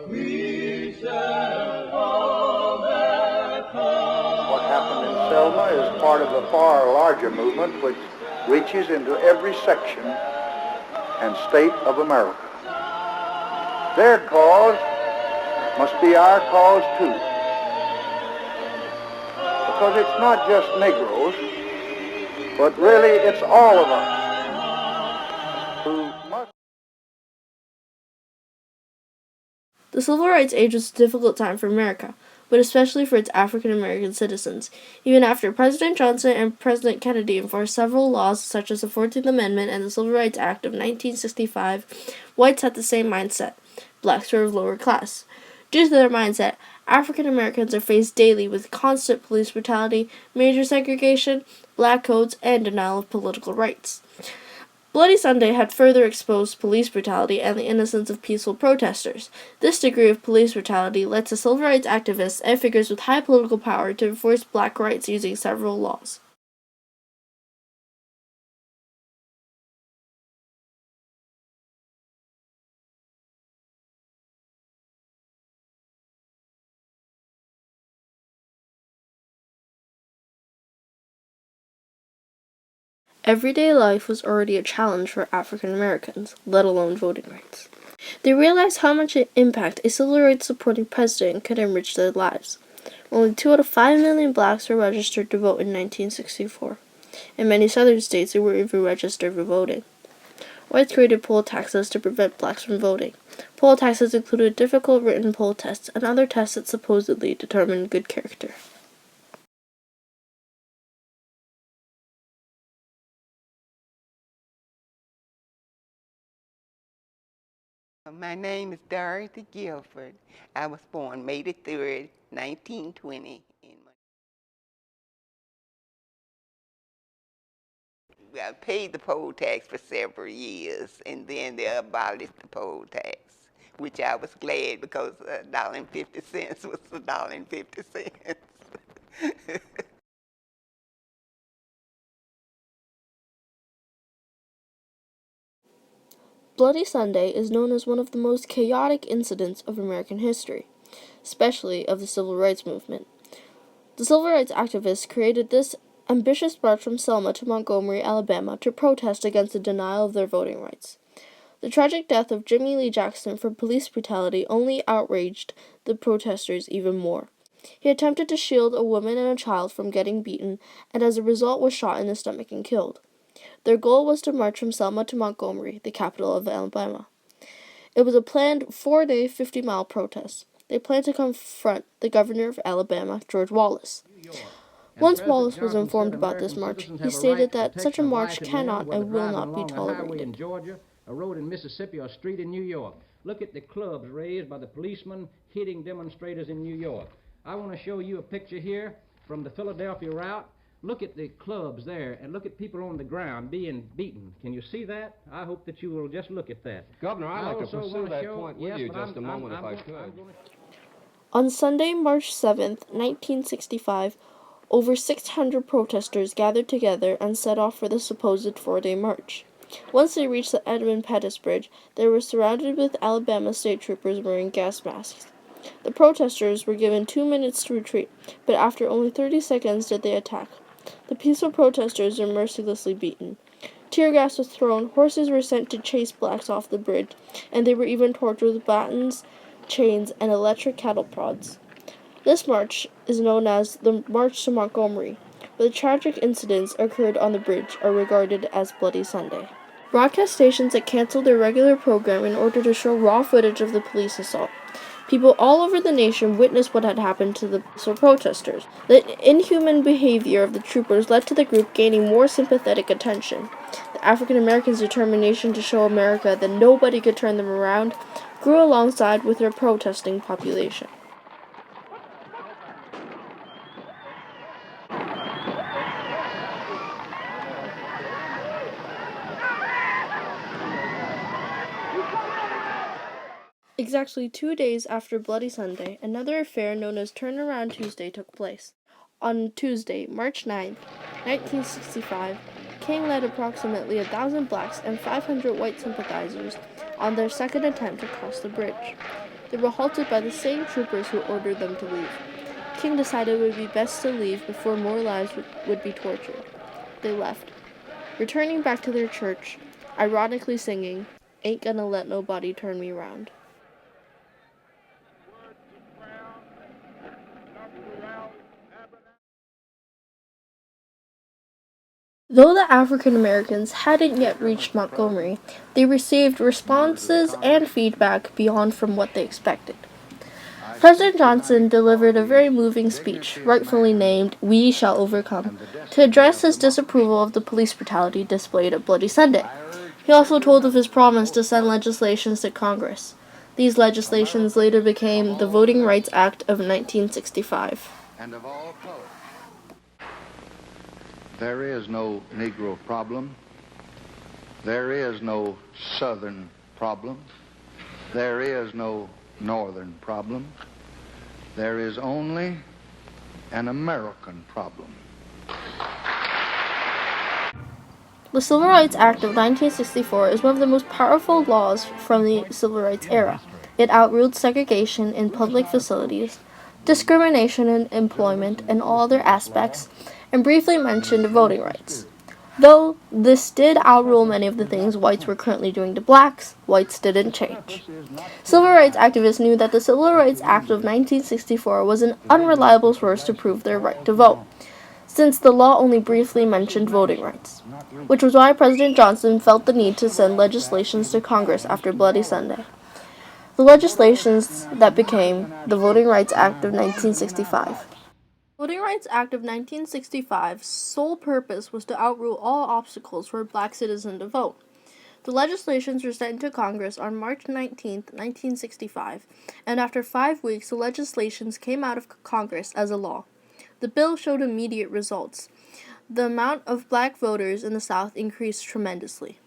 What happened in Selma is part of a far larger movement which reaches into every section and state of America. Their cause must be our cause too. Because it's not just Negroes, but really it's all of us who must. The Civil Rights Age was a difficult time for America, but especially for its African American citizens. Even after President Johnson and President Kennedy enforced several laws such as the 14th Amendment and the Civil Rights Act of 1965, whites had the same mindset. Blacks were of lower class. Due to their mindset, African Americans are faced daily with constant police brutality, major segregation, black codes, and denial of political rights. Bloody Sunday had further exposed police brutality and the innocence of peaceful protesters. This degree of police brutality led to civil rights activists and figures with high political power to enforce black rights using several laws. Everyday life was already a challenge for African Americans, let alone voting rights. They realized how much impact a civil rights supporting president could enrich their lives. Only 2 out of 5 million blacks were registered to vote in 1964. In many southern states, they were even registered for voting. Whites created poll taxes to prevent blacks from voting. Poll taxes included difficult written poll tests and other tests that supposedly determined good character. My name is Dorothy Guilford. I was born May the 3rd, 1920. I paid the poll tax for several years, and then they abolished the poll tax, which I was glad because $1.50 was $1.50. Bloody Sunday is known as one of the most chaotic incidents of American history, especially of the civil rights movement. The civil rights activists created this ambitious march from Selma to Montgomery, Alabama, to protest against the denial of their voting rights. The tragic death of Jimmy Lee Jackson from police brutality only outraged the protesters even more. He attempted to shield a woman and a child from getting beaten, and as a result was shot in the stomach and killed. Their goal was to march from Selma to Montgomery, the capital of Alabama. It was a planned 4-day, 50-mile protest. They planned to confront the governor of Alabama, George Wallace. Once Wallace was informed about this march, he stated that such a march cannot and will not be tolerated. A road in Mississippi or a street in New York. Look at the clubs raised by the policemen hitting demonstrators in New York. I want to show you a picture here from the Philadelphia route. Look at the clubs there, and look at people on the ground being beaten. Can you see that? I hope that you will just look at that. Governor, I'd like to pursue that point with you just a moment if I could. On Sunday, March 7th, 1965, over 600 protesters gathered together and set off for the supposed 4-day march. Once they reached the Edmund Pettus Bridge, they were surrounded with Alabama state troopers wearing gas masks. The protesters were given 2 minutes to retreat, but after only 30 seconds did they attack. The peaceful protesters were mercilessly beaten. Tear gas was thrown, horses were sent to chase blacks off the bridge, and they were even tortured with batons, chains, and electric cattle prods. This march is known as the March to Montgomery, but the tragic incidents occurred on the bridge are regarded as Bloody Sunday. Broadcast stations had canceled their regular program in order to show raw footage of the police assault. People all over the nation witnessed what had happened to the peaceful protesters. The inhuman behavior of the troopers led to the group gaining more sympathetic attention. The African Americans' determination to show America that nobody could turn them around grew alongside with their protesting population. Exactly 2 days after Bloody Sunday, another affair known as Turnaround Tuesday took place. On Tuesday, March 9, 1965, King led approximately 1,000 blacks and 500 white sympathizers on their second attempt to cross the bridge. They were halted by the same troopers who ordered them to leave. King decided it would be best to leave before more lives would be tortured. They left, returning back to their church, ironically singing, "Ain't Gonna Let Nobody Turn Me Round." Though the African Americans hadn't yet reached Montgomery, they received responses and feedback beyond from what they expected. President Johnson delivered a very moving speech, rightfully named "We Shall Overcome," to address his disapproval of the police brutality displayed at Bloody Sunday. He also told of his promise to send legislations to Congress. These legislations later became the Voting Rights Act of 1965. And of all colors. There is no Negro problem. There is no Southern problem. There is no Northern problem. There is only an American problem. The Civil Rights Act of 1964 is one of the most powerful laws from the Civil Rights era. It outruled segregation in public facilities, discrimination in employment, and all other aspects, and briefly mentioned voting rights. Though this did outrule many of the things whites were currently doing to blacks, whites didn't change. Civil rights activists knew that the Civil Rights Act of 1964 was an unreliable source to prove their right to vote, since the law only briefly mentioned voting rights, which was why President Johnson felt the need to send legislations to Congress after Bloody Sunday. The legislations that became the Voting Rights Act of 1965. The Voting Rights Act of 1965's sole purpose was to outrule all obstacles for black citizens to vote. The legislations were sent to Congress on March 19, 1965, and after 5 weeks the legislations came out of Congress as a law. The bill showed immediate results. The amount of black voters in the South increased tremendously.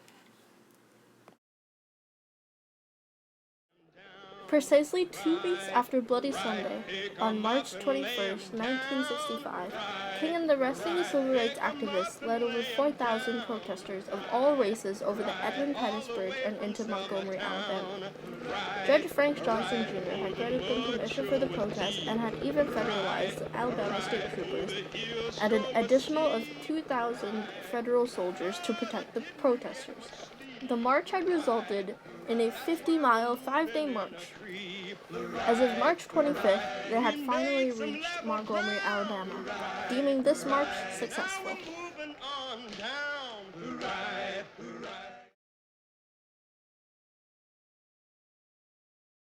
Precisely 2 weeks after Bloody Sunday, on March 21, 1965, King and the rest of the civil rights activists led over 4,000 protesters of all races over the Edmund Pettus Bridge and into Montgomery, Alabama. Judge Frank Johnson Jr. had granted them permission for the protest and had even federalized the Alabama state troopers and an additional of 2,000 federal soldiers to protect the protesters. The march had resulted in a 50-mile, 5-day march. As of March 25th, they had finally reached Montgomery, Alabama, deeming this march successful.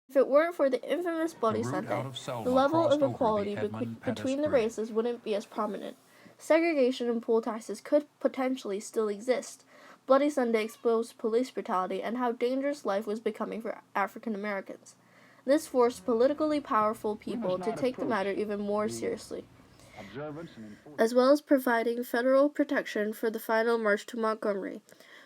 If it weren't for the infamous Bloody Sunday, the level of equality between the races wouldn't be as prominent. Segregation and poll taxes could potentially still exist. Bloody Sunday exposed police brutality and how dangerous life was becoming for African Americans. This forced politically powerful people to take the matter even more seriously, as well as providing federal protection for the final march to Montgomery.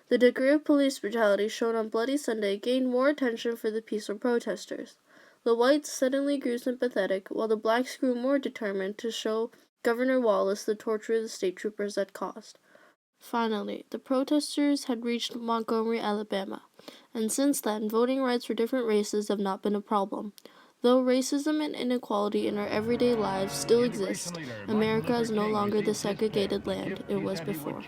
The degree of police brutality shown on Bloody Sunday gained more attention for the peaceful protesters. The whites suddenly grew sympathetic, while the blacks grew more determined to show Governor Wallace the torture the state troopers had caused. Finally, the protesters had reached Montgomery, Alabama, and since then, voting rights for different races have not been a problem. Though racism and inequality in our everyday lives still exist, America is no longer the segregated land it was before.